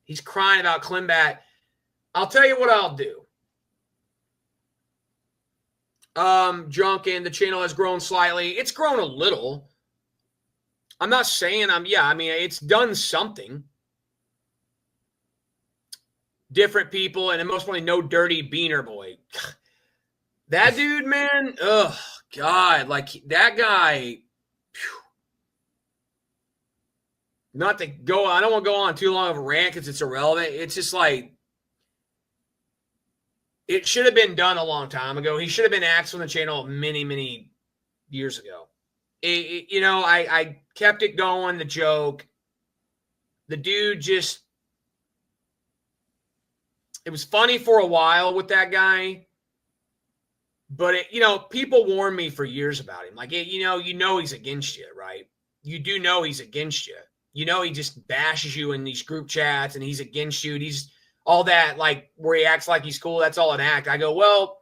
He's crying about Klimbat. I'll tell you what I'll do. Junkin, the channel has grown slightly. It's grown a little. I'm not saying it's done something. Different people, and most importantly, no dirty beaner boy. That dude, man, oh, God, like that guy, phew. Not to go, I don't want to go on too long of a rant because it's irrelevant. It's just like, it should have been done a long time ago. He should have been axed on the channel many, many years ago. I kept it going, the joke. The dude just, it was funny for a while with that guy. But, people warned me for years about him. Like, he's against you, right? You do know he's against you. He just bashes you in these group chats and he's against you. And he's all that, like, where he acts like he's cool. That's all an act. I go, well,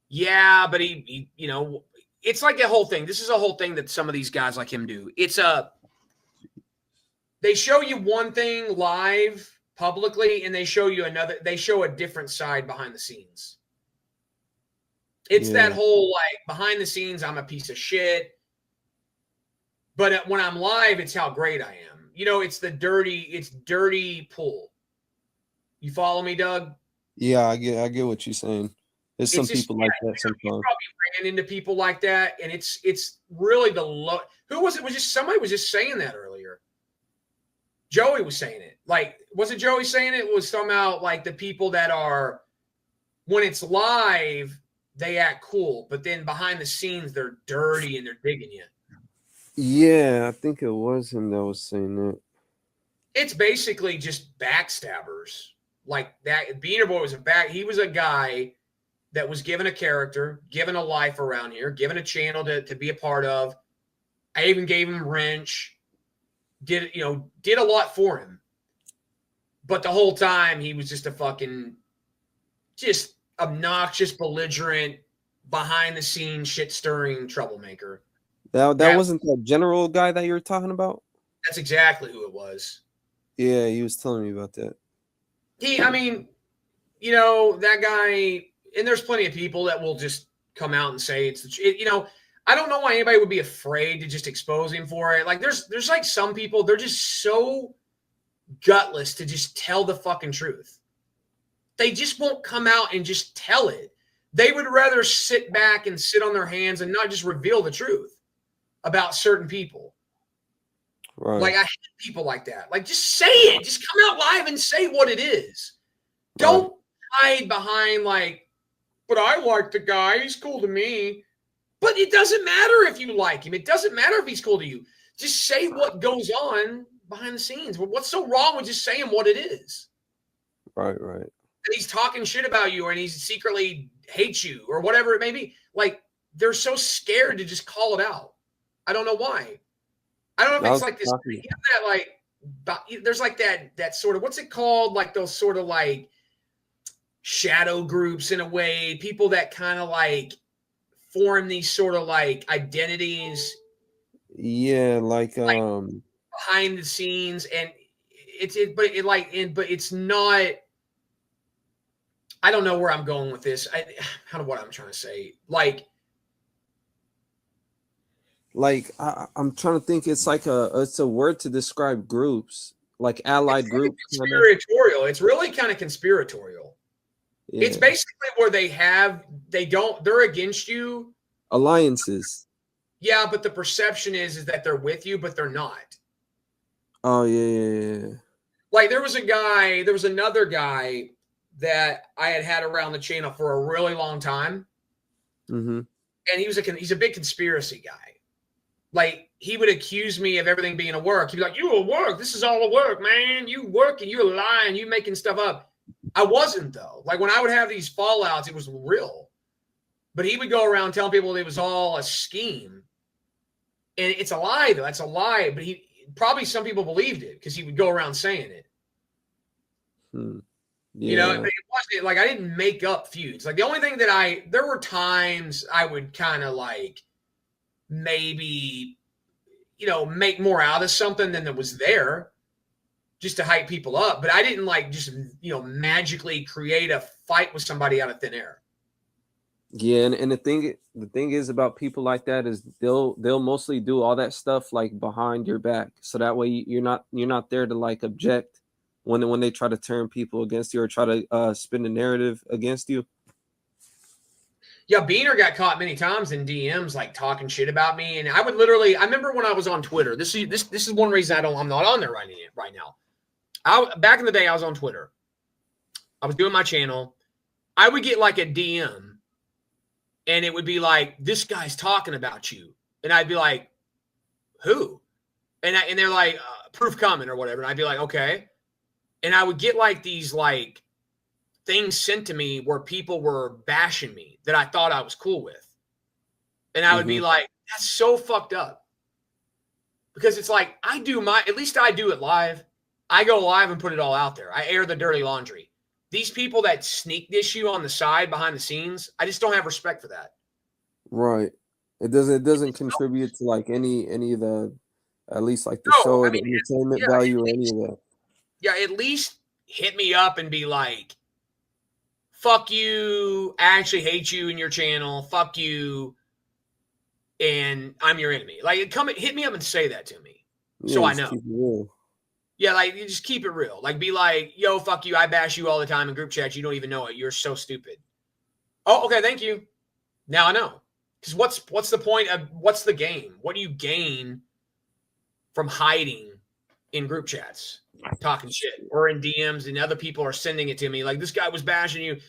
yeah, but he it's like a whole thing. This is a whole thing that some of these guys like him do. They show you one thing live publicly and they show you another. They show a different side behind the scenes. It's that whole, like, behind the scenes, I'm a piece of shit. But when I'm live, it's how great I am. It's dirty pull. You follow me, Doug? Yeah, I get what you're saying. There's some people like that sometimes. You probably ran into people like that, and it's really the low. Who was it? Somebody was just saying that earlier. Joey was saying it. Like, was it Joey saying it? It was somehow like the people that are, when it's live, they act cool, but then behind the scenes, they're dirty and they're digging you. Yeah, I think it was him that was saying that. It's basically just backstabbers. Like that. Beaner Boy was he was a guy that was given a character, given a life around here, given a channel to be a part of. I even gave him wrench, did a lot for him. But the whole time he was just a fucking just obnoxious, belligerent, behind the scenes, shit stirring troublemaker. That wasn't that general guy that you were talking about? That's exactly who it was. Yeah, he was telling me about that. That guy, and there's plenty of people that will just come out and say I don't know why anybody would be afraid to just expose him for it. Like there's like some people, they're just so gutless to just tell the fucking truth. They just won't come out and just tell it. They would rather sit back and sit on their hands and not just reveal the truth about certain people. Right. Like, I hate people like that. Like, just say it. Just come out live and say what it is. Don't hide behind, like, but I like the guy. He's cool to me. But it doesn't matter if you like him. It doesn't matter if he's cool to you. Just say what goes on behind the scenes. What's so wrong with just saying what it is? Right. He's talking shit about you and he's secretly hates you or whatever it may be. Like, they're so scared to just call it out. I don't know why. I don't know if it's like this. There's like that sort of, what's it called? Like those sort of like shadow groups in a way. People that kind of like form these sort of like identities. Yeah, like behind the scenes, and but it's not. I don't know where I'm going with this. What I'm trying to say. I'm trying to think. It's like it's a word to describe groups, like allied groups. Conspiratorial. It's really kind of conspiratorial. Yeah. It's basically where they're against you. Alliances. Yeah, but the perception is that they're with you, but they're not. Oh yeah. Like there was another guy that I had around the channel for a really long time. Mm-hmm. And he's a big conspiracy guy. Like, he would accuse me of everything being a work. He'd be like, you a work. This is all a work, man. You working. You're lying. You making stuff up. I wasn't, though. Like, when I would have these fallouts, it was real. But he would go around telling people it was all a scheme. And it's a lie, though. That's a lie. But probably some people believed it because he would go around saying it. Yeah. It wasn't like I didn't make up feuds. Like the only thing there were times I would kind of like maybe, make more out of something than that was there. just to hype people up. But I didn't like just, magically create a fight with somebody out of thin air. Yeah, and the thing is about people like that is they'll mostly do all that stuff like behind your back, so that way you're not there to like object when they try to turn people against you or try to spin the narrative against you. Yeah, Beaner got caught many times in DMs like talking shit about me, and I remember when I was on Twitter. This is one reason I'm not on there right now. Back in the day, I was on Twitter. I was doing my channel. I would get like a DM, and it would be like, "This guy's talking about you," and I'd be like, "Who?" And they're like, "Proof comment or whatever," and I'd be like, "Okay," and I would get like these like things sent to me where people were bashing me that I thought I was cool with. And I would be like, that's so fucked up. Because it's like, at least I do it live. I go live and put it all out there. I air the dirty laundry. These people that sneak dish you on the side behind the scenes, I just don't have respect for that. Right. It doesn't contribute to like any of the, at least like the No, show I or the mean, entertainment yeah, value or any of that. Yeah, at least hit me up and be like, fuck you, I actually hate you and your channel, fuck you, and I'm your enemy. Like, hit me up and say that to me, so Yeah, I just know. keep it real. Yeah, like, you just keep it real. Like, be like, yo, fuck you, I bash you all the time in group chats, you don't even know it, you're so stupid. Oh, okay, thank you. Now I know. Because what's the point of, what's the game? What do you gain from hiding in group chats, talking shit, or in DMs, and other people are sending it to me? Like, this guy was bashing you.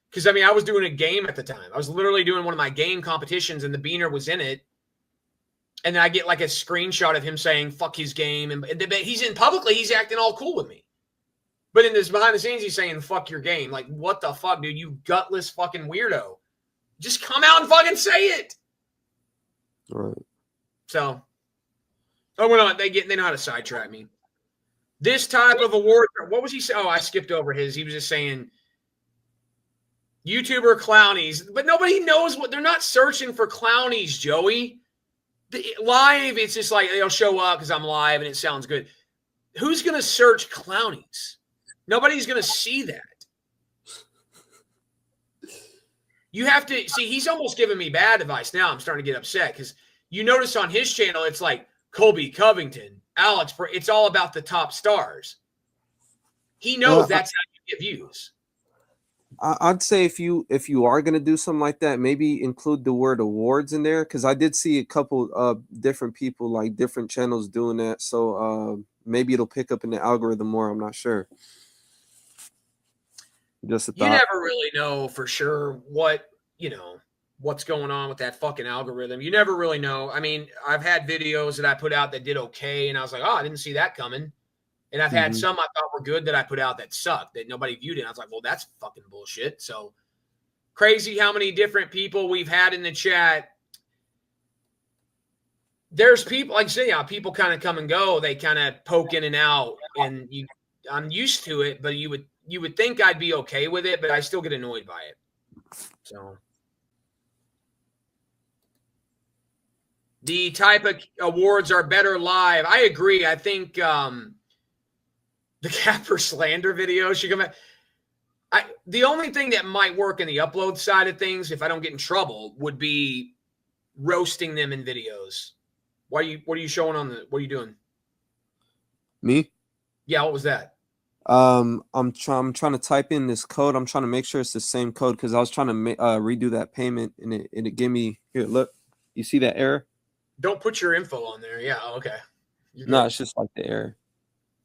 Because, I mean, I was doing a game at the time. I was literally doing one of my game competitions, and the Beaner was in it. And then I get like a screenshot of him saying, fuck his game. And he's in publicly, he's acting all cool with me. But in this behind the scenes, he's saying, fuck your game. Like, what the fuck, dude? You gutless fucking weirdo. Just come out and fucking say it. Right. So, we're not, they know how to sidetrack me. This type of award, what was he saying? Oh, I skipped over his. He was just saying, YouTuber clownies, but nobody knows what, they're not searching for clownies, Joey. Live, it's just like they'll show up because I'm live and it sounds good. Who's going to search clownies? Nobody's going to see that. You have to see, he's almost giving me bad advice now. I'm starting to get upset because you notice on his channel, it's like Colby Covington, Alex, it's all about the top stars. He knows that's how you get views. I'd say if you are gonna do something like that, maybe include the word awards in there, because I did see a couple different people, like different channels doing that. So maybe it'll pick up in the algorithm more. I'm not sure. Just a thought. You never really know for sure what's going on with that fucking algorithm. You never really know. I mean, I've had videos that I put out that did okay, and I was like, oh, I didn't see that coming. And I've had some I thought were good that I put out that sucked, that nobody viewed it. And I was like, well, that's fucking bullshit. So crazy how many different people we've had in the chat. There's people, like I say, people kind of come and go. They kind of poke in and out. And I'm used to it, but you would think I'd be okay with it, but I still get annoyed by it. So the type of awards are better live. I agree. I think the Capper slander video should come out. The only thing that might work in the upload side of things, if I don't get in trouble, would be roasting them in videos. What are you showing on what are you doing? Me? Yeah, what was that? I'm trying to type in this code. I'm trying to make sure it's the same code because I was trying to redo that payment and it gave me, here, look. You see that error? Don't put your info on there. Yeah, okay. No, it's just like the error.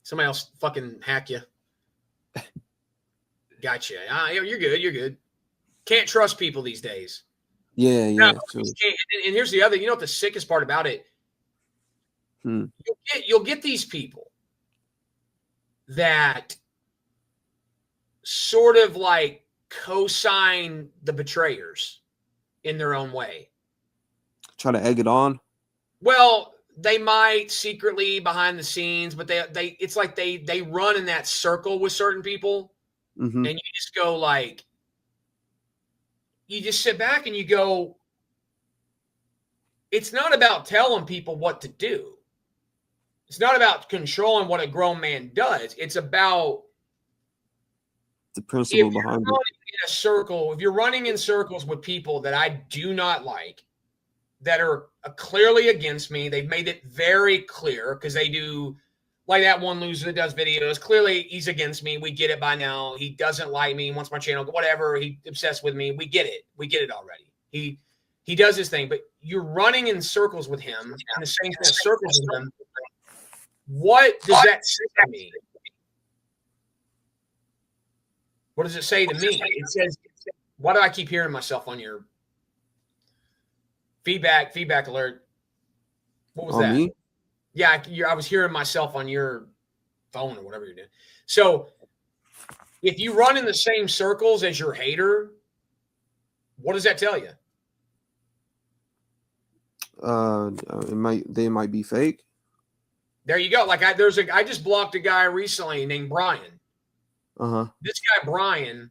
Somebody else fucking hack you. Gotcha. You're good. You're good. Can't trust people these days. Yeah. True. And here's the other. You know what the sickest part about it? You'll get these people that sort of like co-sign the betrayers in their own way. Try to egg it on. Well, they might secretly behind the scenes, but they it's like they run in that circle with certain people, and you just go like, you just sit back and you go, it's not about telling people what to do. It's not about controlling what a grown man does. It's about the principle behind it. In a circle, if you're running in circles with people that I do not like, that are clearly against me, they've made it very clear because they do, like that one loser that does videos. Clearly, he's against me. We get it by now. He doesn't like me. Wants my channel. Whatever. He's obsessed with me. We get it. We get it already. He does his thing, but you're running in circles with him, in the same kind of circles with him. What does that say to me? What does it say to me? It says, why do I keep hearing myself on your feedback alert? What was that? Me? Yeah, I was hearing myself on your phone or whatever you're doing. So if you run in the same circles as your hater, what does that tell you? They might be fake. There you go. Like I just blocked a guy recently named Brian. This guy Brian,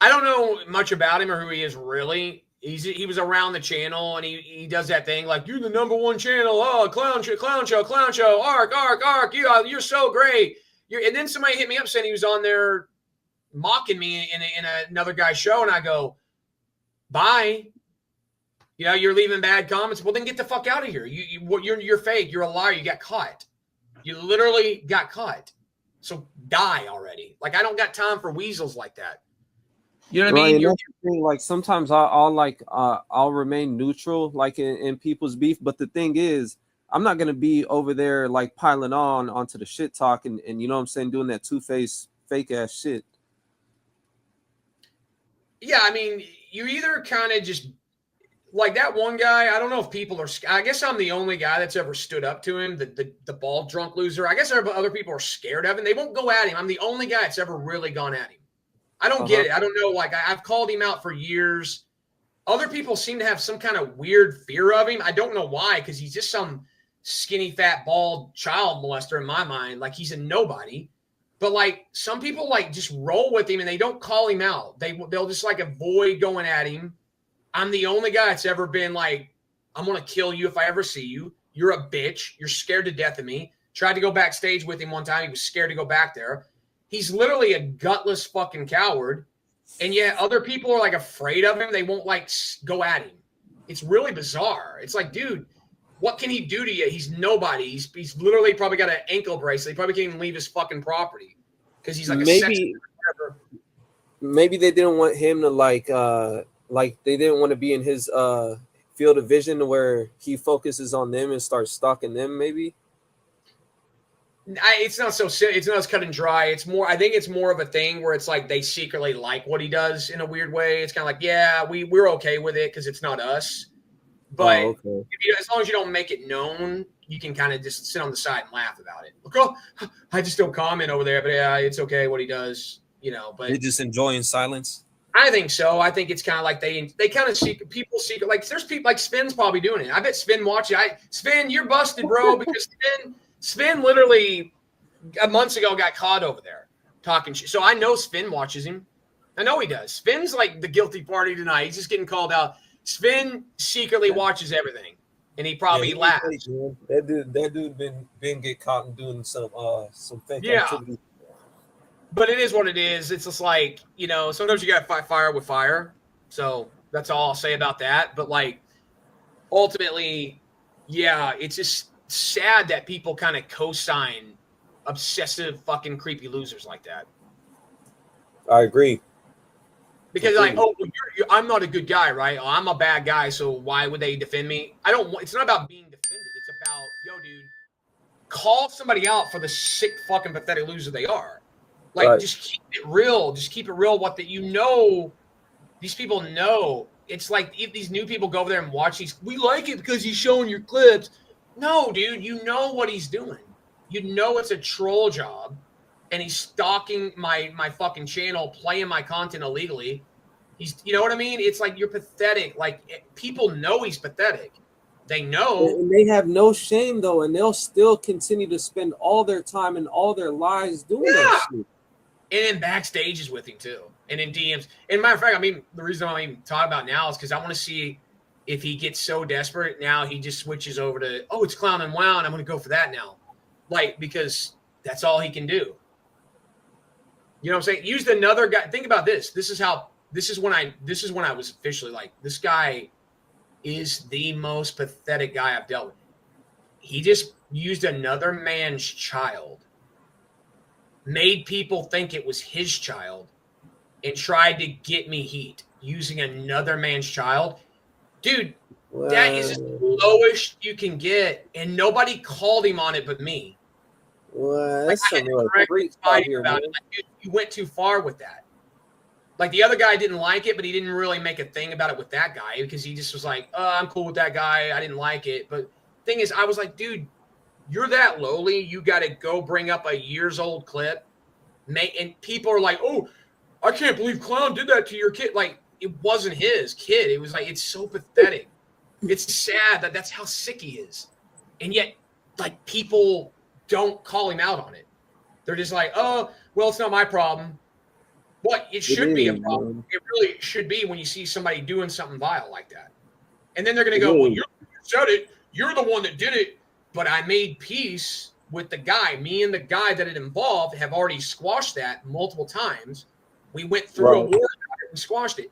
I don't know much about him or who he is really. He was around the channel and he does that thing like, you're the #1 channel. Oh, clown show, arc. You're so great. And then somebody hit me up saying he was on there mocking me in another guy's show, and I go, bye. You know, you're leaving bad comments. Well, then get the fuck out of here. You're fake. You're a liar. You got caught. You literally got caught. So die already. Like, I don't got time for weasels like that. You know what I mean? Like sometimes I'll remain neutral, like in people's beef. But the thing is, I'm not gonna be over there like piling onto the shit talk and you know what I'm saying, doing that two-faced fake ass shit. Yeah, I mean, you either kind of just like that one guy. I don't know if people are. I guess I'm the only guy that's ever stood up to him. The bald drunk loser. I guess other people are scared of him. They won't go at him. I'm the only guy that's ever really gone at him. I don't get it. I don't know. Like I've called him out for years. Other people seem to have some kind of weird fear of him. I don't know why, because he's just some skinny, fat, bald child molester in my mind. Like he's a nobody. But like some people like just roll with him and they don't call him out. They'll just like avoid going at him. I'm the only guy that's ever been like, I'm going to kill you if I ever see you. You're a bitch. You're scared to death of me. Tried to go backstage with him one time. He was scared to go back there. He's literally a gutless fucking coward. And yet other people are like afraid of him. They won't like go at him. It's really bizarre. It's like, dude, what can he do to you? He's nobody. He's literally probably got an ankle bracelet. He probably can't even leave his fucking property because he's like a sex worker. Maybe they didn't want him to like they didn't want to be in his field of vision where he focuses on them and starts stalking them. Maybe. It's not as cut and dry. It's more, I think it's more of a thing where it's like they secretly like what he does in a weird way. It's kind of like, yeah, we're okay with it because it's not us. But as long as you don't make it known, you can kind of just sit on the side and laugh about it. Look, oh, I just don't comment over there, but yeah, it's okay what he does, you know. But they just enjoy in silence. I think so. I think it's kind of like they kind of people secret. Like there's people like Sven's probably doing it. I bet Sven watching. Sven, you're busted, bro, because Sven literally months ago got caught over there talking shit. So I know Sven watches him. I know he does. Sven's like the guilty party tonight. He's just getting called out. Sven secretly watches everything, and he probably laughs. That dude been get caught and doing some fake activity. But it is what it is. It's just like, you know, sometimes you got to fight fire with fire. So that's all I'll say about that. But like, ultimately, yeah, it's just sad that people kind of co-sign obsessive fucking creepy losers like that. I agree. Because like, oh, I'm not a good guy, right? Oh, I'm a bad guy, so why would they defend me? It's not about being defended. It's about, yo, dude, call somebody out for the sick fucking pathetic loser they are. Like, just keep it real. Just keep it real. These people know. It's like if these new people go over there and watch these, we like it because he's showing your clips. No, dude, you know what he's doing. You know it's a troll job, and he's stalking my fucking channel, playing my content illegally. You know what I mean? It's like you're pathetic. Like people know he's pathetic. They know. And they have no shame though, and they'll still continue to spend all their time and all their lives doing that shit. And in backstages with him too, and in DMs. And matter of fact, I mean, the reason I'm even talking about now is because I want to see if he gets so desperate, now he just switches over to, oh, it's Clown and Wow, and I'm going to go for that now. Like, because that's all he can do. You know what I'm saying? Used another guy. Think about this. This is when I was officially like, this guy is the most pathetic guy I've dealt with. He just used another man's child, made people think it was his child, and tried to get me heat using another man's child. Dude, that is the lowest you can get, and nobody called him on it but me. Well, that's like, about it. Like, dude, you went too far with that. Like, the other guy didn't like it, but he didn't really make a thing about it with that guy because he just was like, oh, I'm cool with that guy. I didn't like it. But thing is, I was like, dude, you're that lowly. You got to go bring up a years-old clip. And people are like, oh, I can't believe Clown did that to your kid. Like, it wasn't his kid. It was like, it's so pathetic. It's sad that that's how sick he is. And yet, like, people don't call him out on it. They're just like, oh, well, it's not my problem. But it should be a problem. Man. It really should be when you see somebody doing something vile like that. And then they're going to go, well, you said it. You're the one that did it. But I made peace with the guy. Me and the guy that it involved have already squashed that multiple times. We went through a war and squashed it.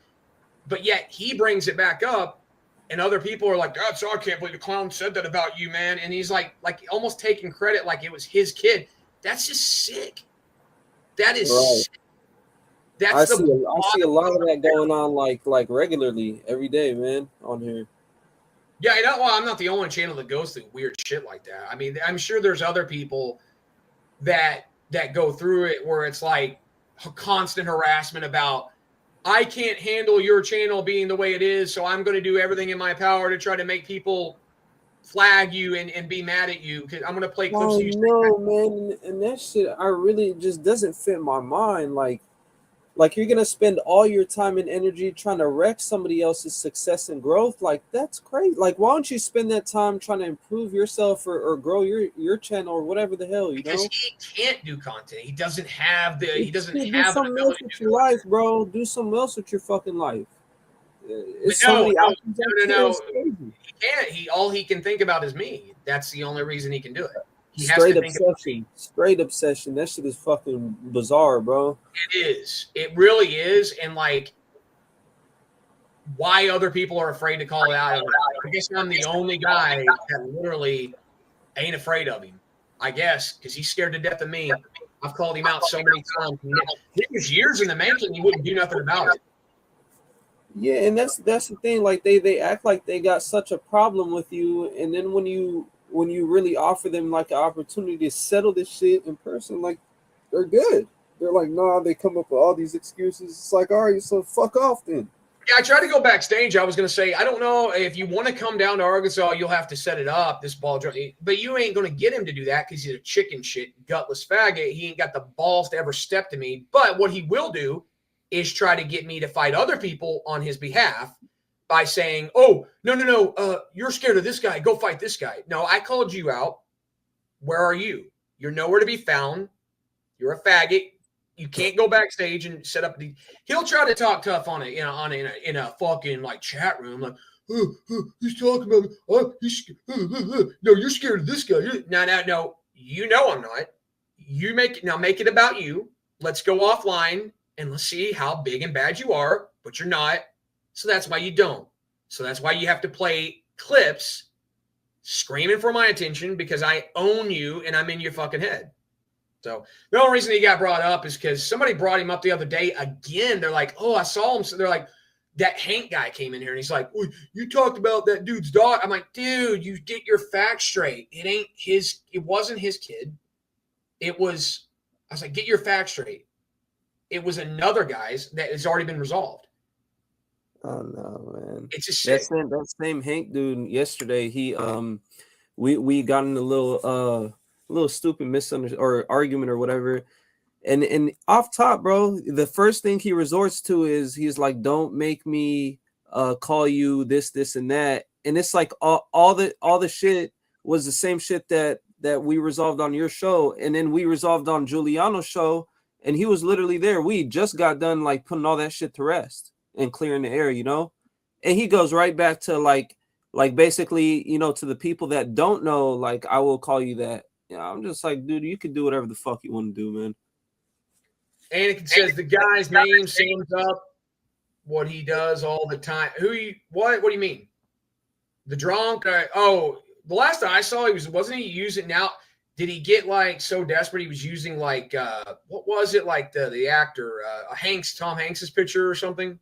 But yet he brings it back up, and other people are like, "God, so I can't believe the Clown said that about you, man." And he's like almost taking credit like it was his kid. That's just sick. That is sick. I see a lot of that going on like regularly every day, man, on here. Yeah, I'm not the only channel that goes through weird shit like that. I mean, I'm sure there's other people that go through it where it's like constant harassment about, I can't handle your channel being the way it is, so I'm going to do everything in my power to try to make people flag you and be mad at you because I'm going to play clips. No, man, and that shit, I really just doesn't fit my mind. Like you're gonna spend all your time and energy trying to wreck somebody else's success and growth. Like, that's crazy. Like, why don't you spend that time trying to improve yourself or grow your channel or whatever the hell, you know? Because he can't do content. He doesn't have do something else with your life, bro. Do something else with your fucking life. No. He can't. All he can think about is me. That's the only reason he can do it. Straight obsession. That shit is fucking bizarre, bro. It is. It really is. And like, why other people are afraid to call it out? I guess I'm the only guy that literally ain't afraid of him. I guess because he's scared to death of me. I've called him out so many times. It was years in the making. He wouldn't do nothing about it. Yeah, and that's the thing. Like they act like they got such a problem with you, and then when you really offer them like an opportunity to settle this shit in person, like, they're good. They're like, nah, they come up with all these excuses. It's like, all right, so fuck off then. Yeah, I tried to go backstage. I was going to say, I don't know if you want to come down to Arkansas, you'll have to set it up, this ball drop. But you ain't going to get him to do that because he's a chicken shit, gutless faggot. He ain't got the balls to ever step to me. But what he will do is try to get me to fight other people on his behalf by saying, oh, no, you're scared of this guy. Go fight this guy. No, I called you out. Where are you? You're nowhere to be found. You're a faggot. You can't go backstage and set up. He'll try to talk tough on it, in a fucking like chat room. Like, he's talking about me. No, you're scared of this guy. No. You know I'm not. Make it about you. Let's go offline and let's see how big and bad you are, but you're not. So that's why you don't. So that's why you have to play clips screaming for my attention because I own you and I'm in your fucking head. So the only reason he got brought up is because somebody brought him up the other day again. They're like, oh, I saw him. So they're like, that Hank guy came in here and he's like, oh, you talked about that dude's dog. I'm like, dude, you get your facts straight. It wasn't his kid. I was like, get your facts straight. It was another guy's that has already been resolved. Oh no, man! It's just that same Hank dude. Yesterday, he we got in a little stupid misunderstanding or argument or whatever, and off top, bro, the first thing he resorts to is he's like, "Don't make me call you this, and that," and it's like all the shit was the same shit that we resolved on your show, and then we resolved on Giuliano's show, and he was literally there. We just got done like putting all that shit to rest and clearing the air, you know? and he goes right back to like basically, you know, to the people that don't know, like, I will call you that. Yeah, I'm just like, dude, you can do whatever the fuck you want to do, man. Anakin says the guy's name sums up what he does all the time. What do you mean? The drunk? The last time I saw, wasn't he using now? Did he get like so desperate he was using like what was it, like the actor Tom Hanks's picture or something?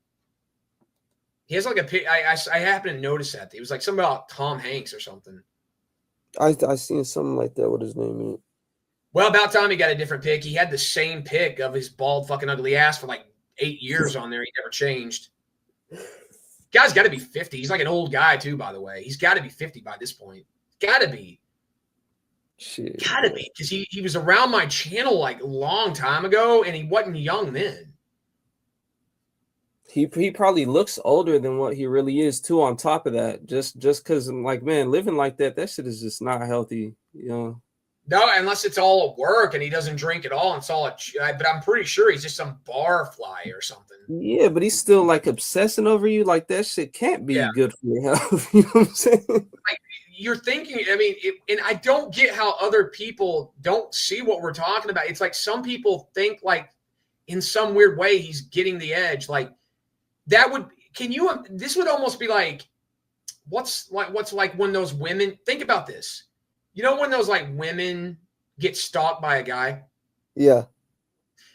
He has like a pic. I happened to notice that it was like something about Tom Hanks or something. I seen something like that. What his name is? Well, about time he got a different pic. He had the same pic of his bald fucking ugly ass for like 8 years on there. He never changed. Guy's got to be 50. He's like an old guy too, by the way. He's got to be 50 by this point. Got to be. Shit. Got to be, because he was around my channel like a long time ago, and he wasn't young then. He probably looks older than what he really is too. On top of that, just because I'm like, man, living like that shit is just not healthy, you know. No, unless it's all at work and he doesn't drink at all, and it's all but I'm pretty sure he's just some bar fly or something. Yeah, but he's still like obsessing over you. Like, that shit can't be good for your health. You know what I'm saying? Like, you're thinking, I mean, and I don't get how other people don't see what we're talking about. It's like some people think like in some weird way he's getting the edge. Like, this would almost be like, what's like when those women, think about this. You know, when those like women get stalked by a guy? Yeah.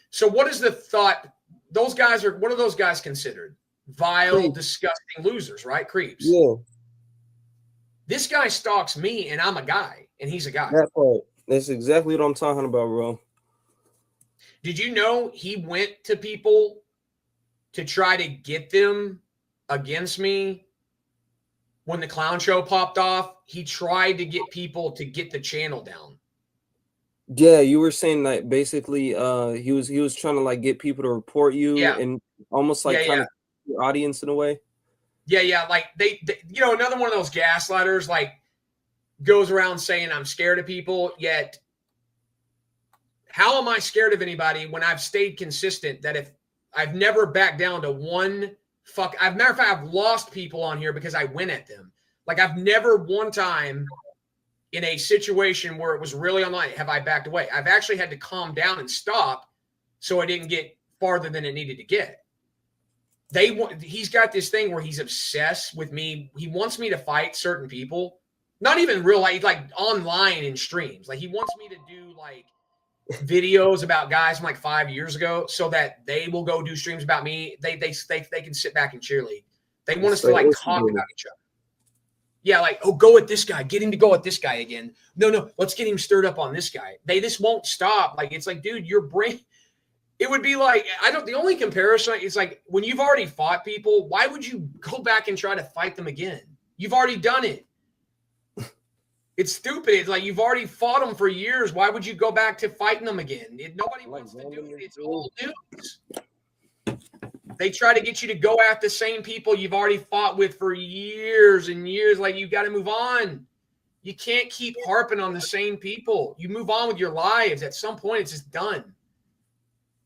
So what is the thought? What are those guys considered? Vile, creeps. Disgusting losers, right? Creeps. Yeah. This guy stalks me and I'm a guy and he's a guy. That part. That's exactly what I'm talking about, bro. Did you know he went to people to try to get them against me? When the clown show popped off, he tried to get people to get the channel down. Yeah, you were saying that basically he was trying to like get people to report you and almost like kind of your audience in a way. Yeah. Like they, you know, another one of those gaslighters like goes around saying I'm scared of people, yet how am I scared of anybody when I've stayed consistent that if I've never backed down to one matter of fact, I've lost people on here because I went at them. Like, I've never one time in a situation where it was really online have I backed away. I've actually had to calm down and stop so I didn't get farther than it needed to get. He's got this thing where he's obsessed with me. He wants me to fight certain people, not even real life, like online in streams. Like, he wants me to do like videos about guys from like 5 years ago so that they will go do streams about me. They can sit back and cheerlead. They want us to like talk about each other. Yeah, like, oh, go at this guy. Get him to go at this guy again. No, let's get him stirred up on this guy. They just won't stop. Like, it's like, dude, your brain. It would be like, the only comparison is like when you've already fought people, why would you go back and try to fight them again? You've already done it. It's stupid. It's like you've already fought them for years. Why would you go back to fighting them again? Nobody wants to do it. It's old news. They try to get you to go after the same people you've already fought with for years and years. Like, you got to move on. You can't keep harping on the same people. You move on with your lives. At some point, it's just done.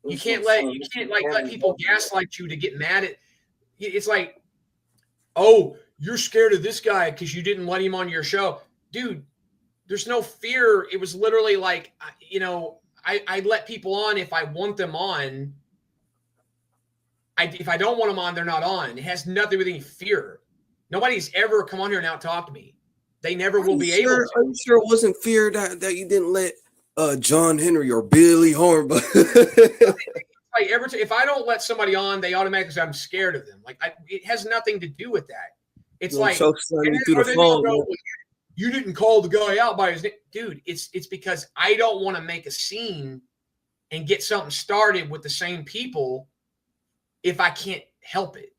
You can't let people gaslight you to get mad at. It's like, oh, you're scared of this guy because you didn't let him on your show. Dude, there's no fear. It was literally like, you know, I let people on if I want them on. If I don't want them on, they're not on. It has nothing with any fear. Nobody's ever come on here and out talk to me. They never will be able to. Are you sure it wasn't fear that you didn't let John Henry or Billy Horn? Like, if I don't let somebody on, they automatically say I'm scared of them. Like, it has nothing to do with that. It's like through the phone. You didn't call the guy out by his name. Dude, it's because I don't want to make a scene and get something started with the same people if I can't help it.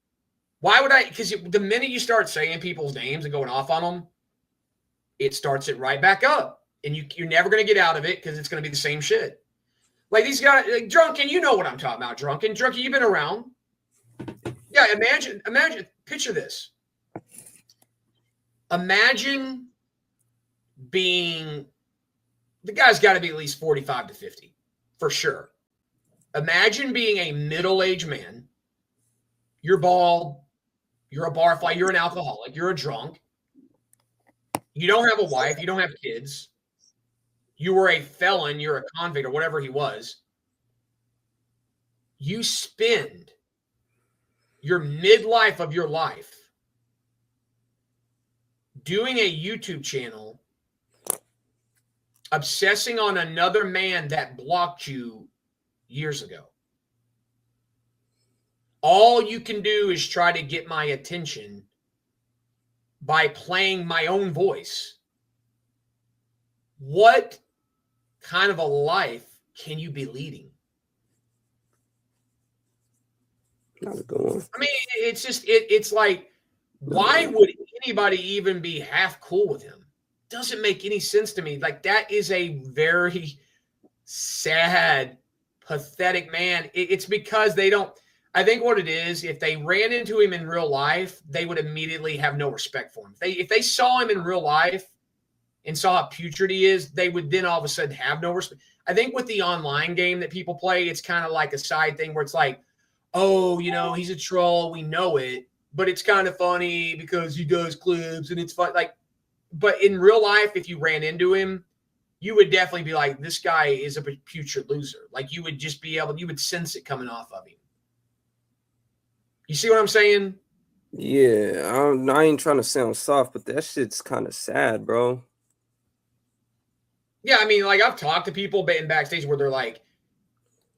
Why would I? Because the minute you start saying people's names and going off on them, it starts it right back up. And you're never going to get out of it because it's going to be the same shit. Like these guys, like Drunken, you know what I'm talking about, Drunken, you've been around. Yeah, imagine, picture this. Imagine being, the guy's got to be at least 45 to 50 for sure. Imagine being a middle-aged man. You're bald, You're a barfly. You're an alcoholic. You're a drunk. You don't have a wife. You don't have kids. You were a felon. You're a convict or whatever he was. You spend your midlife of your life doing a YouTube channel, obsessing on another man that blocked you years ago. All you can do is try to get my attention by playing my own voice. What kind of a life can you be leading? Not a good one. I mean, it's just, it's like, why would anybody even be half cool with him? Doesn't make any sense to me. Like, that is a very sad, pathetic man. It's because they don't, I think what it is, if they ran into him in real life, they would immediately have no respect for him. If they saw him in real life and saw how putrid he is, they would then all of a sudden have no respect. I think with the online game that people play, it's kind of like a side thing where it's like, oh, you know, he's a troll. We know it, but it's kind of funny because he does clips and it's fun. Like, but in real life, if you ran into him, you would definitely be like, this guy is a putrid loser. Like, you would just be able, you would sense it coming off of him. You see what I'm saying? Yeah, I ain't trying to sound soft, but that shit's kind of sad, bro. Yeah, I mean, like, I've talked to people in backstage where they're like,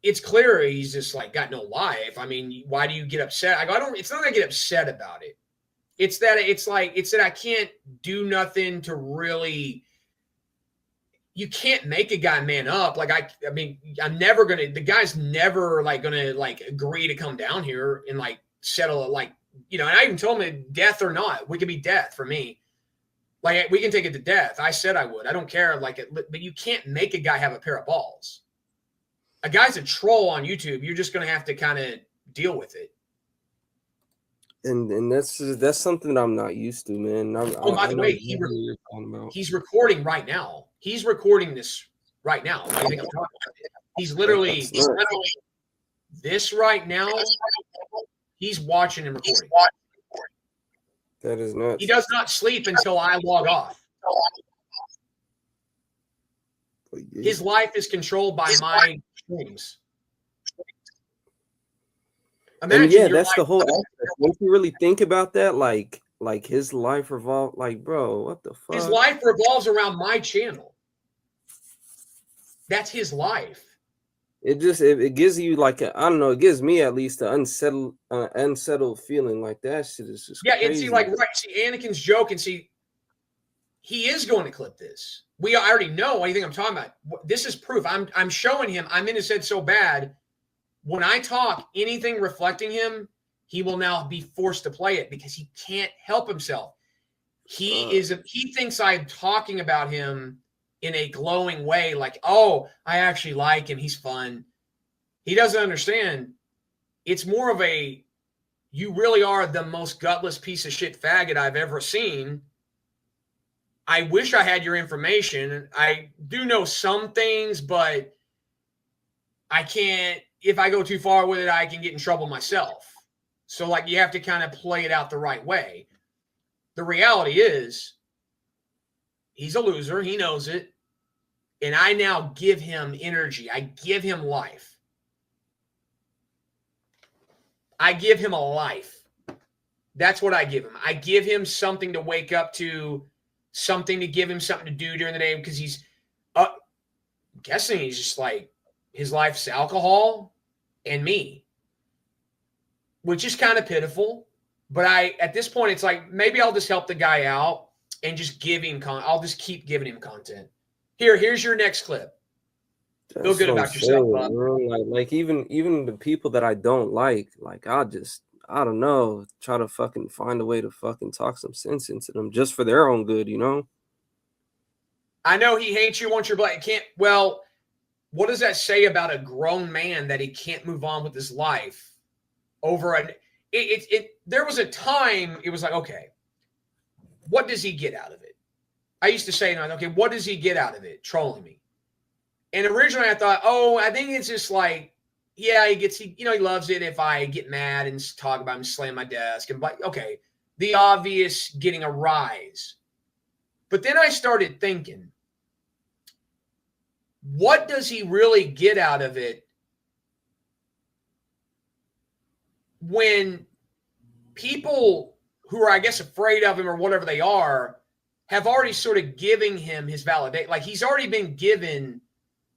it's clear he's just like got no life. I mean, why do you get upset? I go, it's not that I get upset about it. It's that I can't do nothing to really. You can't make a guy man up. Like, I mean, the guy's never like gonna like agree to come down here and like settle it, like, you know. And I even told him, death or not, we could be death for me. Like, we can take it to death. I said I would. I don't care. Like, but you can't make a guy have a pair of balls. A guy's a troll on YouTube. You're just gonna have to kind of deal with it. And that's something that I'm not used to, man. By the way, he's recording right now. He's recording this right now. I think I'm talking about it. He's literally this right now. He's watching and recording. That is nuts. He does not sleep until I log off. His life is controlled by my streams. Imagine, and yeah, that's the whole aspect. Once you really think about that, like his life revolves, like, bro, what the fuck? His life revolves around my channel. That's his life. It gives you like I don't know. It gives me at least an unsettled feeling. Like, that shit is just crazy. And see, like, right, see, Anakin's joke, and see, he is going to clip this. I already know anything I'm talking about. This is proof. I'm showing him. I'm in his head so bad. When I talk anything reflecting him, he will now be forced to play it because he can't help himself. He thinks I'm talking about him in a glowing way, like, oh, I actually like him. He's fun. He doesn't understand. It's more of a, you really are the most gutless piece of shit faggot I've ever seen. I wish I had your information. I do know some things, but I can't. If I go too far with it, I can get in trouble myself. So, like, you have to kind of play it out the right way. The reality is, he's a loser. He knows it. And I now give him energy. I give him life. I give him a life. That's what I give him. I give him something to wake up to, something to give him something to do during the day, because he's, I'm guessing he's just like, his life's alcohol and me, which is kind of pitiful. But at this point, it's like, maybe I'll just help the guy out and just give him I'll just keep giving him content. Here's your next clip. Feel good about yourself, bud. Like even the people that I don't like I don't know, try to fucking find a way to fucking talk some sense into them just for their own good, you know? I know he hates you, wants your blood. Well, what does that say about a grown man that he can't move on with his life over there was a time it was like, okay, what does he get out of it? I used to say, okay, what does he get out of it trolling me? And originally I thought, I think it's just like yeah, he loves it if I get mad and talk about him, slam my desk, and like, okay, the obvious getting a rise. But then I started thinking, what does he really get out of it when people who are, I guess, afraid of him or whatever they are, have already sort of giving him his validation? Like, he's already been given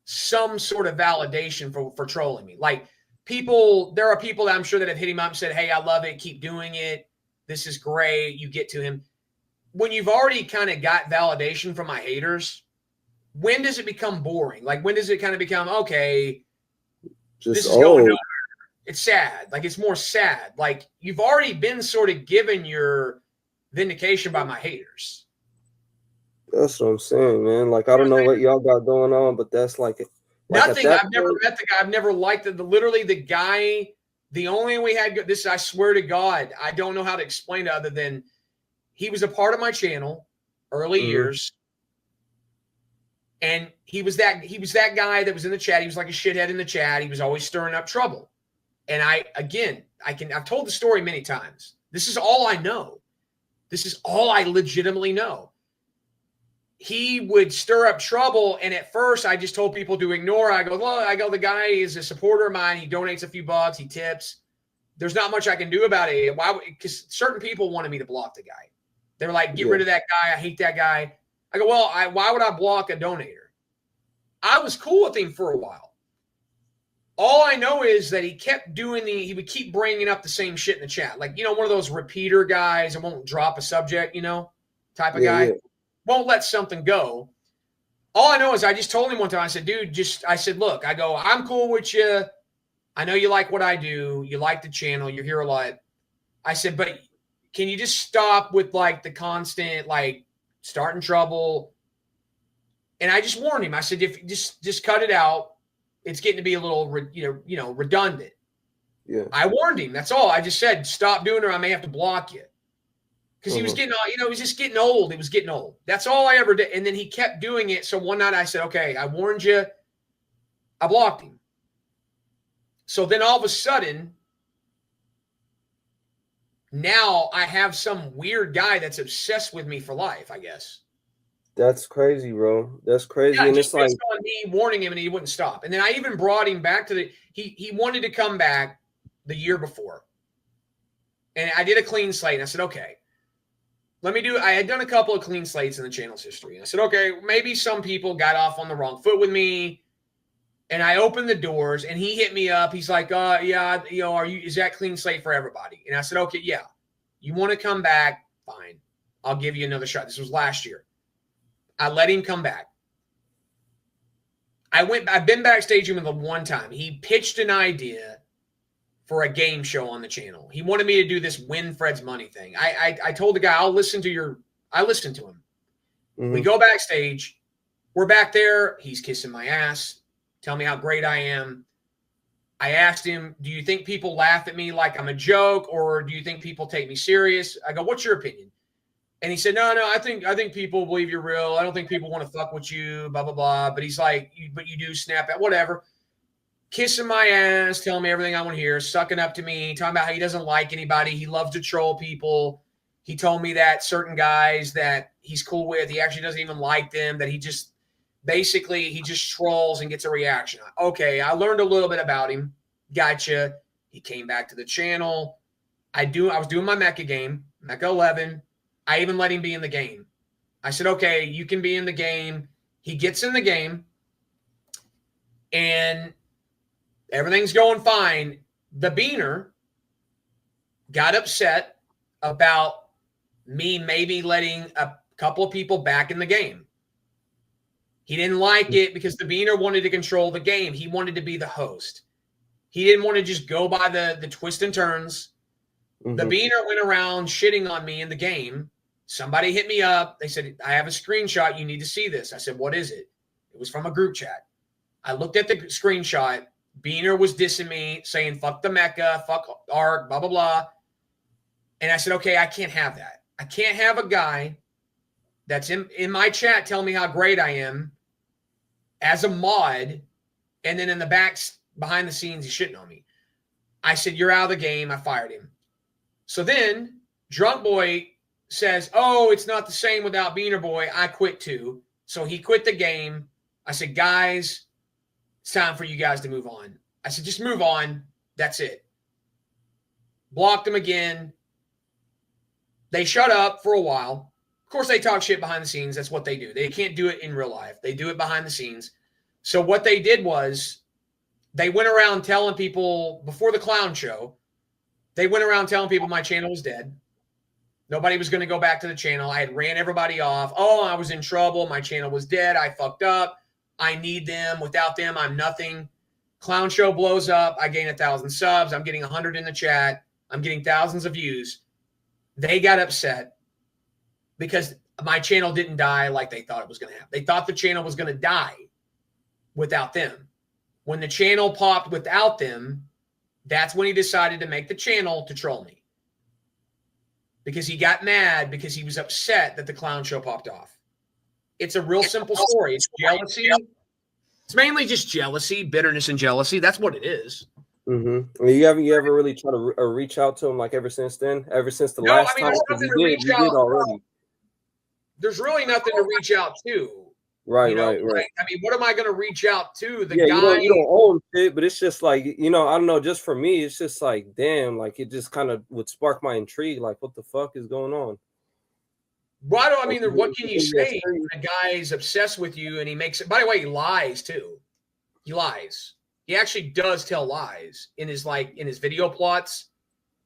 some sort of validation for trolling me. Like, there are people that I'm sure that have hit him up and said, hey, I love it. Keep doing it. This is great. You get to him. When you've already kind of got validation from my haters, when does it become boring? Like, when does it kind of become, okay, this is going nowhere? It's sad. Like, it's more sad. Like, you've already been sort of given your vindication by my haters. That's what I'm saying, man. Like, I don't know what y'all got going on, but that's like nothing. I've never met the guy. I've never liked literally the guy. The only we had this, I swear to God, I don't know how to explain it other than he was a part of my channel early years. And he was that guy that was in the chat. He was like a shithead in the chat. He was always stirring up trouble. And I've told the story many times. This is all I know. This is all I legitimately know. He would stir up trouble. And at first I just told people to ignore. I go, the guy is a supporter of mine. He donates a few bucks. He tips. There's not much I can do about it. Why? Because certain people wanted me to block the guy. They were like, get rid of that guy. I hate that guy. I go, well, why would I block a donator? I was cool with him for a while. All I know is that he kept he would keep bringing up the same shit in the chat. Like, one of those repeater guys that won't drop a subject, type of guy. Yeah. Won't let something go. All I know is I just told him one time, I said, dude, look, I'm cool with you. I know you like what I do. You like the channel. You're here a lot. I said, but can you just stop with like the constant, like, starting trouble? And I just warned him. I said, if just cut it out. It's getting to be a little, redundant. Yeah. I warned him. That's all. I just said, stop doing it or I may have to block you. Because he was getting, he was just getting old. It was getting old. That's all I ever did. And then he kept doing it. So one night I said, okay, I warned you. I blocked him. So then all of a sudden, now I have some weird guy that's obsessed with me for life, I guess. That's crazy, bro. That's crazy. Yeah, and just it's like on me warning him and he wouldn't stop. And then I even brought him back to he wanted to come back the year before. And I did a clean slate. And I said, okay, I had done a couple of clean slates in the channel's history. And I said, okay, maybe some people got off on the wrong foot with me. And I opened the doors and he hit me up. He's like, yeah, is that clean slate for everybody? And I said, okay, yeah. You want to come back? Fine. I'll give you another shot. This was last year. I let him come back. I've been backstage with him one time. He pitched an idea for a game show on the channel. He wanted me to do this win Fred's money thing. I told the guy, I listened to him. Mm-hmm. We go backstage. We're back there. He's kissing my ass. Tell me how great I am. I asked him, do you think people laugh at me like I'm a joke or do you think people take me serious? I go, what's your opinion? And he said, no, I think people believe you're real. I don't think people want to fuck with you, blah, blah, blah. But he's like, but you do snap at whatever. Kissing my ass, telling me everything I want to hear, sucking up to me, talking about how he doesn't like anybody. He loves to troll people. He told me that certain guys that he's cool with, he actually doesn't even like them, that he just trolls and gets a reaction. Okay, I learned a little bit about him. Gotcha. He came back to the channel. I was doing my Mecha game, Mecha 11. I even let him be in the game. I said, okay, you can be in the game. He gets in the game, and everything's going fine. The Beaner got upset about me maybe letting a couple of people back in the game. He didn't like it because the Beaner wanted to control the game. He wanted to be the host. He didn't want to just go by the twists and turns. Mm-hmm. The Beaner went around shitting on me in the game. Somebody hit me up. They said, I have a screenshot. You need to see this. I said, what is it? It was from a group chat. I looked at the screenshot. Beaner was dissing me, saying, fuck the Mecha, fuck Ark, blah, blah, blah. And I said, okay, I can't have that. I can't have a guy that's in my chat telling me how great I am as a mod, and then in the behind the scenes, he's shitting on me. I said, you're out of the game. I fired him. So then Drunk Boy says, oh, it's not the same without Beaner Boy. I quit too. So he quit the game. I said, guys, it's time for you guys to move on. I said, just move on. That's it. Blocked them again. They shut up for a while. Of course, they talk shit behind the scenes. That's what they do. They can't do it in real life. They do it behind the scenes. So what they did was they went around telling people before the clown show, they went around telling people my channel was dead. Nobody was going to go back to the channel. I had ran everybody off. Oh, I was in trouble. My channel was dead. I fucked up. I need them. Without them, I'm nothing. Clown show blows up. I gain 1,000 subs. I'm getting 100 in the chat. I'm getting thousands of views. They got upset because my channel didn't die like they thought it was going to happen. They thought the channel was going to die without them. When the channel popped without them, that's when he decided to make the channel to troll me. Because he got mad because he was upset that the clown show popped off. It's a real simple story. It's jealousy. It's mainly just jealousy, bitterness and jealousy. That's what it is. Mm-hmm. You ever really try to reach out to him like ever since then? Ever since the last time? You did already. There's really nothing to reach out to. Right. I mean, what am I going to reach out to? The guy. You don't own shit, but it's just like, I don't know. Just for me, it's just like, damn, like it just kind of would spark my intrigue. Like, what the fuck is going on? What can you say? A guy is obsessed with you, and he makes it. By the way, he lies too. He lies. He actually does tell lies in his video plots.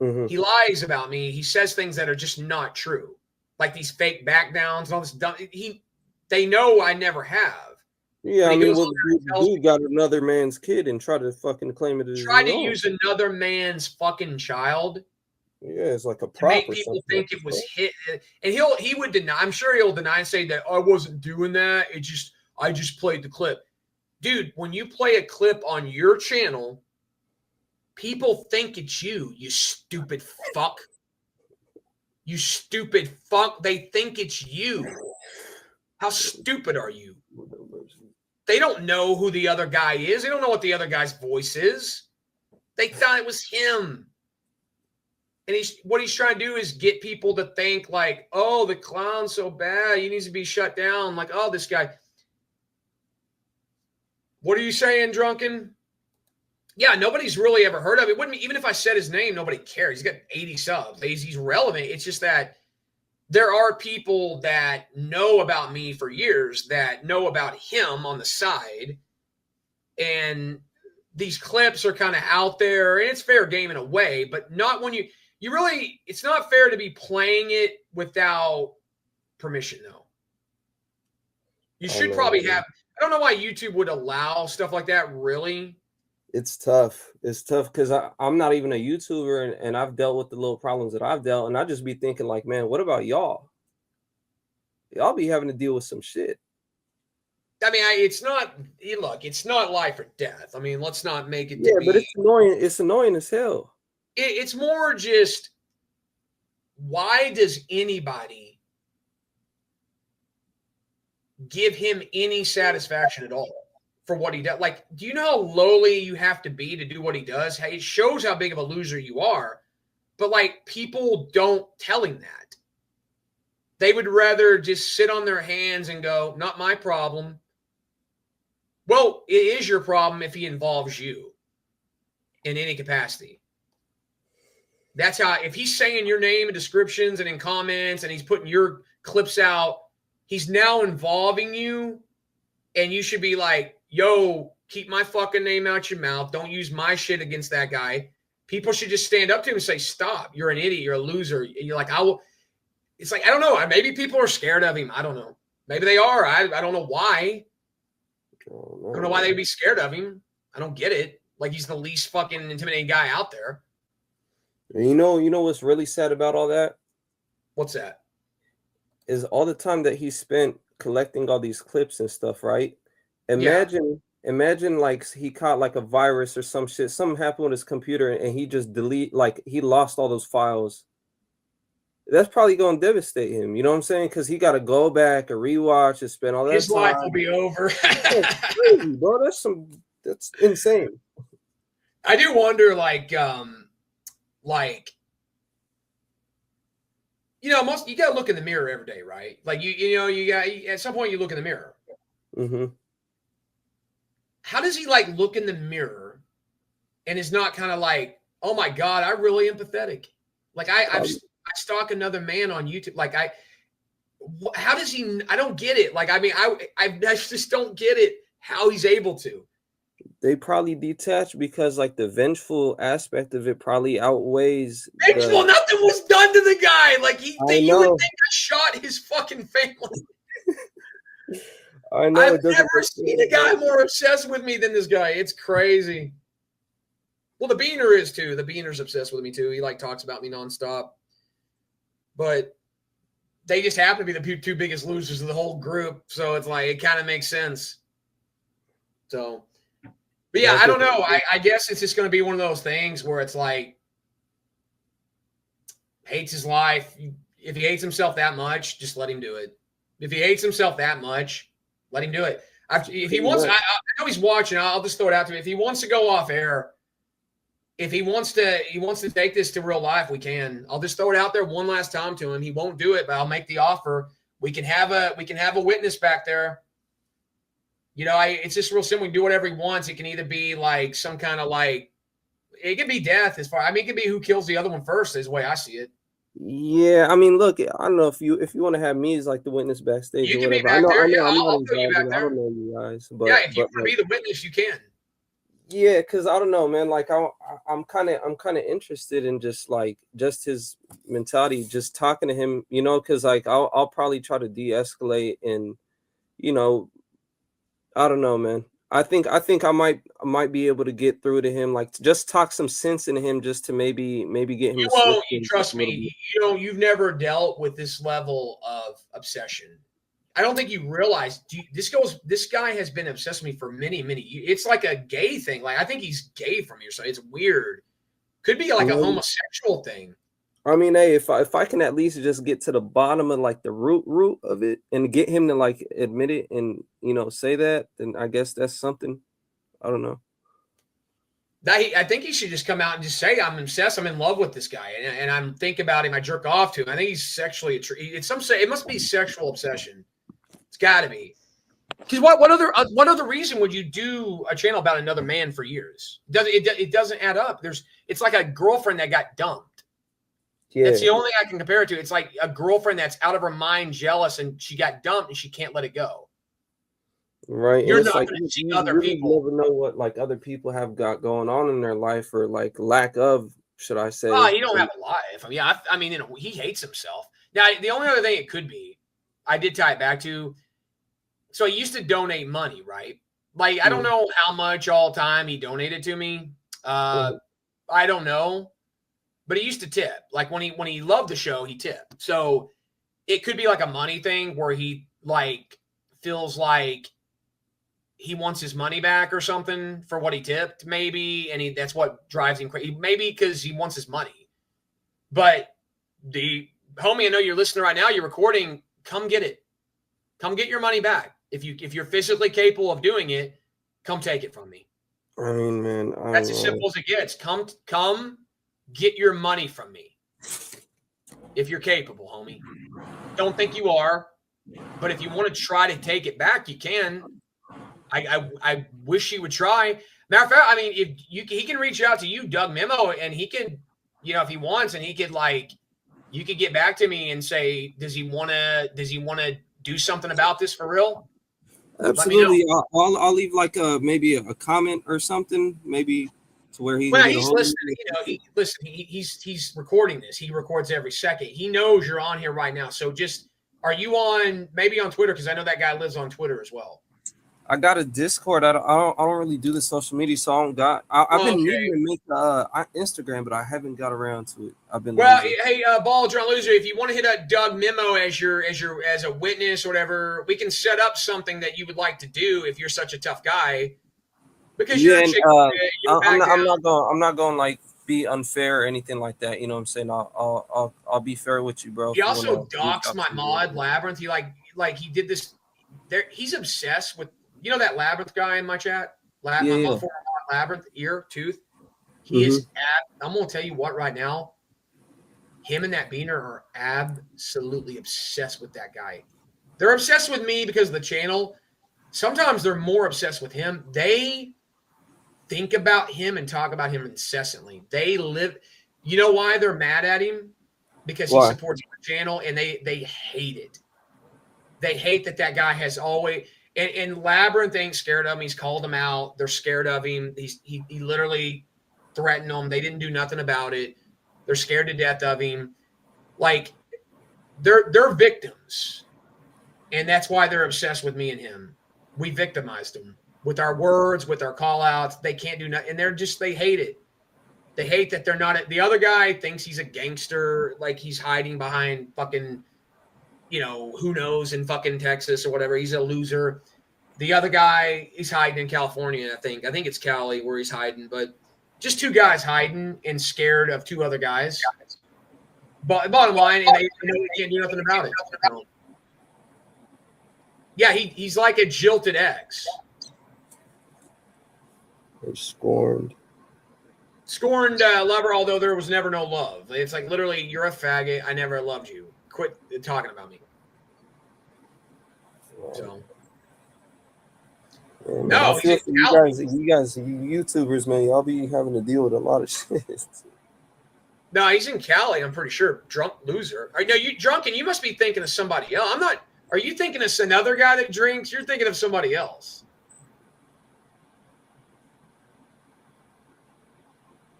Mm-hmm. He lies about me. He says things that are just not true, like these fake back downs and all this dumb. They know I never have. Yeah, I mean, you got another man's kid and try to fucking claim it as try to use another man's fucking child. Yeah, it's like a prop. To make people think it was hit, and he would deny. I'm sure he'll deny and say that I wasn't doing that. I just played the clip, dude. When you play a clip on your channel, people think it's you. You stupid fuck. You stupid fuck. They think it's you. How stupid are you? They don't know who the other guy is. They don't know what the other guy's voice is. They thought it was him. And what he's trying to do is get people to think like, oh, the clown's so bad. He needs to be shut down. Like, oh, this guy. What are you saying, Drunken? Yeah, nobody's really ever heard of it. Even if I said his name, nobody cares. He's got 80 subs. He's relevant. It's just that there are people that know about me for years that know about him on the side. And these clips are kind of out there. And it's fair game in a way, but not when it's not fair to be playing it without permission, though. You should probably have. I don't know why YouTube would allow stuff like that, really. It's tough. It's tough because I'm not even a YouTuber, and I've dealt with the little problems that I've dealt, and I just be thinking like, man, what about y'all? Y'all be having to deal with some shit. I mean, it's not life or death. I mean, let's not make it. But it's annoying. It's annoying as hell. It's more just, why does anybody give him any satisfaction at all for what he does? Like, do you know how lowly you have to be to do what he does? It shows how big of a loser you are. But, like, people don't tell him that. They would rather just sit on their hands and go, not my problem. Well, it is your problem if he involves you in any capacity. That's how, if he's saying your name in descriptions and in comments and he's putting your clips out, he's now involving you, and you should be like, yo, keep my fucking name out your mouth. Don't use my shit against that guy. People should just stand up to him and say, stop. You're an idiot. You're a loser. And you're like, it's like, I don't know. Maybe people are scared of him. I don't know. Maybe they are. I don't know why. I don't know why they'd be scared of him. I don't get it. Like, he's the least fucking intimidating guy out there. You know what's really sad about all that? What's that? Is all the time that he spent collecting all these clips and stuff, right? Imagine like he caught like a virus or some shit. Something happened with his computer and he just he lost all those files. That's probably going to devastate him. You know what I'm saying? Because he got to go back and rewatch and spend all that time. His life will be over. That's crazy, bro. That's insane. I do wonder, like most you gotta look in the mirror every day, right? Like you got at some point you look in the mirror. Mm-hmm. How does he like look in the mirror and is not kind of like, oh my God, I really am pathetic. Like I stalk another man on YouTube. Like how does he? I don't get it. Like I mean, I just don't get it. How he's able to. They probably detach because like the vengeful aspect of it probably outweighs. Vengeful, nothing was done to the guy. Like you would think I shot his fucking family. I know. I've never seen a guy more obsessed with me than this guy. It's crazy. Well, the Beaner is too. The Beaner's obsessed with me too. He like talks about me nonstop. But they just happen to be the two biggest losers of the whole group. So it's like, it kind of makes sense. So, but yeah, I don't know. I guess it's just going to be one of those things where it's like, hates his life. If he hates himself that much, just let him do it. If he hates himself that much, let him do it. If he wants, I know he's watching. I'll just throw it out to him. If he wants to go off air, if he wants to take this to real life, we can. I'll just throw it out there one last time to him. He won't do it, but I'll make the offer. We can have a witness back there. It's just real simple. We can do whatever he wants. It can either be like some kind of like, it can be death it can be who kills the other one first is the way I see it. Yeah, I mean, look, I don't know if you want to have me as like the witness backstage. You or can whatever. be back there. Yeah, I'll throw you back I there. don't know you guys, but yeah, if you want to be the witness, you can. Yeah, because I don't know, man. Like I'm kind of interested in just his mentality, just talking to him, because like I'll probably try to de-escalate and, I don't know, man. I think I might be able to get through to him, like just talk some sense into him, just to maybe get him. You trust me. You've never dealt with this level of obsession. I don't think you realize this guy has been obsessed with me for many, many years. It's like a gay thing. Like I think he's gay from here, so it's weird. Could be like a homosexual thing. I mean, hey, if I can at least just get to the bottom of like the root of it and get him to like admit it and say that, then I guess that's something. I don't know. I think he should just come out and just say, I'm obsessed. I'm in love with this guy, and I'm thinking about him. I jerk off to him. I think he's sexually. It must be sexual obsession. It's got to be. Because what other reason would you do a channel about another man for years? It doesn't add up. It's like a girlfriend that got dumped. Yeah. That's the only thing I can compare it to. It's like a girlfriend that's out of her mind, jealous, and she got dumped and she can't let it go. Right. You're not going to see other people. You never know what like other people have got going on in their life, or like lack of, should I say? Oh, he don't have a life. I mean, he hates himself. Now, the only other thing it could be, I did tie it back to. So he used to donate money, right? Like I don't know how much all time he donated to me. I don't know. But he used to tip. Like when he loved the show, he tipped. So it could be like a money thing where he like feels like he wants his money back or something for what he tipped, maybe, and that's what drives him crazy. Maybe because he wants his money. But the homie, I know you're listening right now. You're recording. Come get it. Come get your money back. If you're physically capable of doing it, come take it from me. I mean, man, that's as simple as it gets. Come. Get your money from me if you're capable, homie. Don't think you are, but if you want to try to take it back, you can. I wish you would try. Matter of fact, I mean, he can reach out to you, Doug Memo, and he can, if he wants, and he could you could get back to me and say, does he want to do something about this for real? Absolutely. I'll leave like maybe a comment or something, maybe. Where he's listening. He's recording this. He records every second. He knows you're on here right now. So are you on Twitter? Because I know that guy lives on Twitter as well. I got a Discord. I don't really do the social media, so I've been needing to make Instagram, but I haven't got around to it. I've been hey, Ball John Loser, if you want to hit a Doug Memo as a witness or whatever, we can set up something that you would like to do if you're such a tough guy. Because I'm not going like be unfair or anything like that. You know what I'm saying? I'll be fair with you, bro. He also doxed my mod Labyrinth. He did this. He's obsessed with that Labyrinth guy in my chat. My former mod Labyrinth, ear, tooth. He is. I'm gonna tell you what. Right now, him and that Beaner are absolutely obsessed with that guy. They're obsessed with me because of the channel. Sometimes they're more obsessed with him. They think about him and talk about him incessantly. They live. You know why they're mad at him? Because he supports the channel, and they hate it. They hate that guy has always. And Labyrinth ain't scared of him. He's called them out. They're scared of him. He literally threatened them. They didn't do nothing about it. They're scared to death of him. Like they're victims, and that's why they're obsessed with me and him. We victimized them with our words, with our call outs. They can't do nothing, and they hate it. They hate that they're not. The other guy thinks he's a gangster, like he's hiding behind fucking, who knows, in fucking Texas or whatever. He's a loser. The other guy, he's hiding in California, I think. I think it's Cali where he's hiding, but just two guys hiding and scared of two other guys. But bottom line, and they can't do nothing about it. Yeah, he's like a jilted ex. They're scorned. Scorned lover, although there was never no love. It's like literally, you're a faggot. I never loved you. Quit talking about me. So. Man, no, I feel for you guys, you YouTubers, man, y'all be having to deal with a lot of shit. No, he's in Cali, I'm pretty sure. Drunk loser. No, you drunk, and you must be thinking of somebody else. I'm not. Are you thinking of another guy that drinks? You're thinking of somebody else.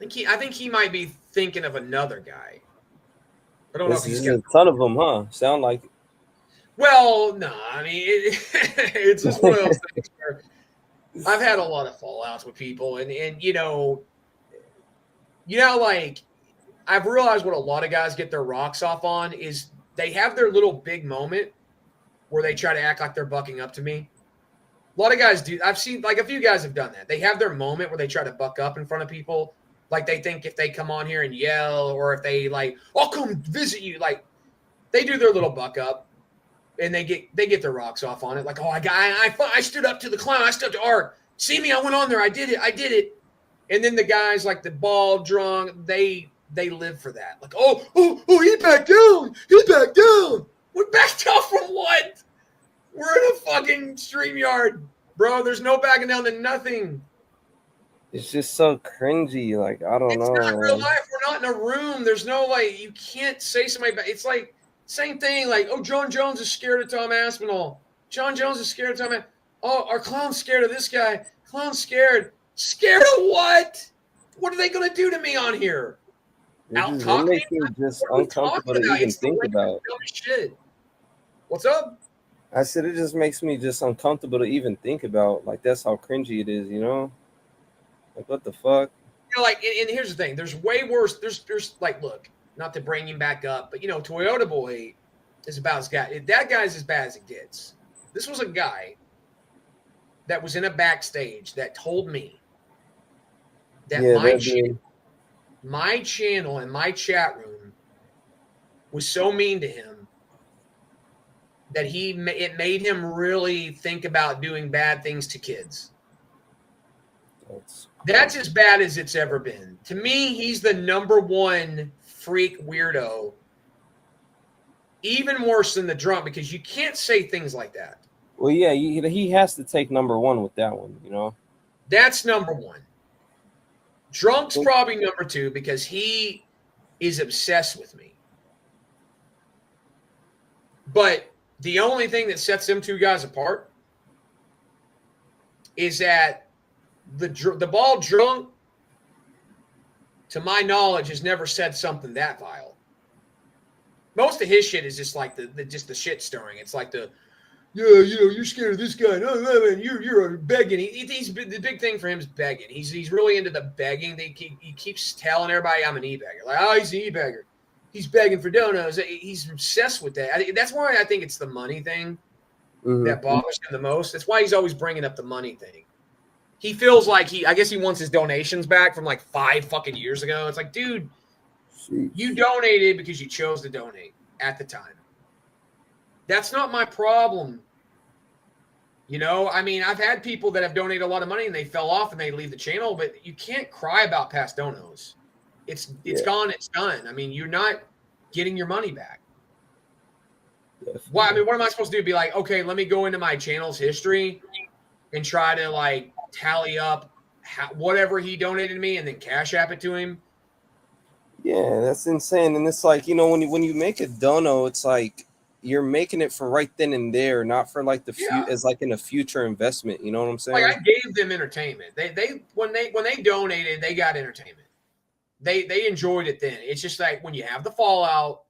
I think he might be thinking of another guy. I don't know if he's got a ton of them, huh? Sound like it. Well, no, I mean it's just one of those things where I've had a lot of fallouts with people, and like I've realized what a lot of guys get their rocks off on is they have their little big moment where they try to act like they're bucking up to me. A lot of guys do. I've seen like a few guys have done that. They have their moment where they try to buck up in front of people. Like they think if they come on here and yell, or if they like, I'll come visit you. Like they do their little buck up, and they get their rocks off on it. Like, oh, I stood up to the clown. I stood up to Art. See me? I went on there. I did it. And then the guys like the ball drunk, they live for that. Like, oh, he backed down. He backed down. We backed down from what? We're in a fucking StreamYard, bro. There's no backing down to nothing. It's just so cringy. Like, I don't know. It's not real life. We're not in a room. There's no, like, you can't say somebody back. It's like, same thing. Like, oh, John Jones is scared of Tom Aspinall. John Jones is scared of Tom. Oh, our clown's scared of this guy. Clown's scared. Scared of what? What are they going to do to me on here? It makes me just uncomfortable to even think about. Shit. What's up? I said it just makes me just uncomfortable to even think about. Like, that's how cringy it is, Like, what the fuck? Like, and here's the thing. There's way worse. There's like, look, not to bring him back up, but, Toyota Boy is about as guy. That guy's as bad as it gets. This was a guy that was in a backstage that told me that my channel and my chat room was so mean to him that it made him really think about doing bad things to kids. That's as bad as it's ever been. To me, he's the number one freak weirdo. Even worse than the drunk, because you can't say things like that. Well, yeah, he has to take number one with that one, That's number one. Drunk's probably number two because he is obsessed with me. But the only thing that sets them two guys apart is that the ball drunk, to my knowledge, has never said something that vile. Most of his shit is just like the shit stirring. It's like you're scared of this guy. No, man, you're begging. He's the big thing for him is begging. He's really into the begging. He keeps telling everybody I'm an e-bagger. Like, oh, he's an e-bagger. He's begging for donuts. He's obsessed with that. That's why I think it's the money thing that bothers him the most. That's why he's always bringing up the money thing. He feels like I guess he wants his donations back from like 5 fucking years ago. It's like, dude, you donated because you chose to donate at the time. That's not my problem. You know, I mean, I've had people that have donated a lot of money and they fell off and they leave the channel, but you can't cry about past donos. It's gone, it's done. I mean, you're not getting your money back. Well, I mean, what am I supposed to do? Be like, okay, let me go into my channel's history and try to like tally up whatever he donated to me and then cash app it to him. Yeah, that's insane. And it's like, you know, when you make a dono, it's like you're making it for right then and there, not for like as like in a future investment. You know what I'm saying? Like I gave them entertainment. They when they donated, they got entertainment. They enjoyed it then. It's just like when you have the fallout,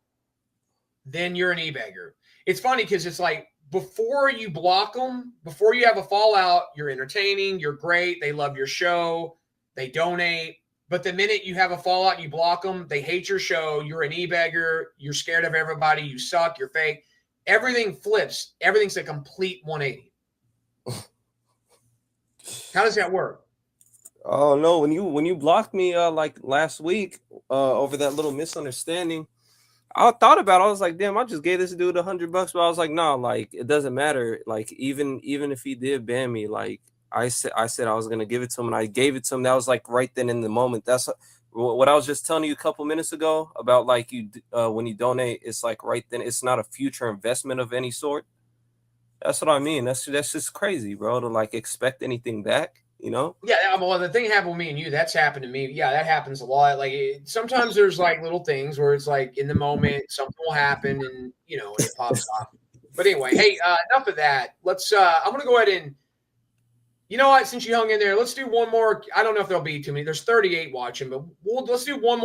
then you're an e-bagger. It's funny because it's like before you block them, before you have a fallout, you're entertaining, you're great, they love your show, they donate. But the minute you have a fallout and you block them, they hate your show, you're an e-bagger, you're scared of everybody, you suck, you're fake. Everything flips. Everything's a complete 180. How does that work? Oh no, when you blocked me like last week over that little misunderstanding, I thought about it. I was like, damn, I just gave this dude $100, but I was like, no, like it doesn't matter. Like even if he did ban me, like I said I was gonna give it to him, and I gave it to him. That was like right then in the moment. That's what I was just telling you a couple minutes ago about like you when you donate, it's like right then. It's not a future investment of any sort. That's what I mean. That's just crazy, bro. To like expect anything back, you know? Yeah, well, the thing happened with me and you, that's happened to me. Yeah, that happens a lot. Like sometimes there's like little things where it's like in the moment something will happen and you know it pops off. But anyway, hey, enough of that. Let's. I'm gonna go ahead and. You know what? Since you hung in there, let's do one more. I don't know if there'll be too many. There's 38 watching, but let's do one more.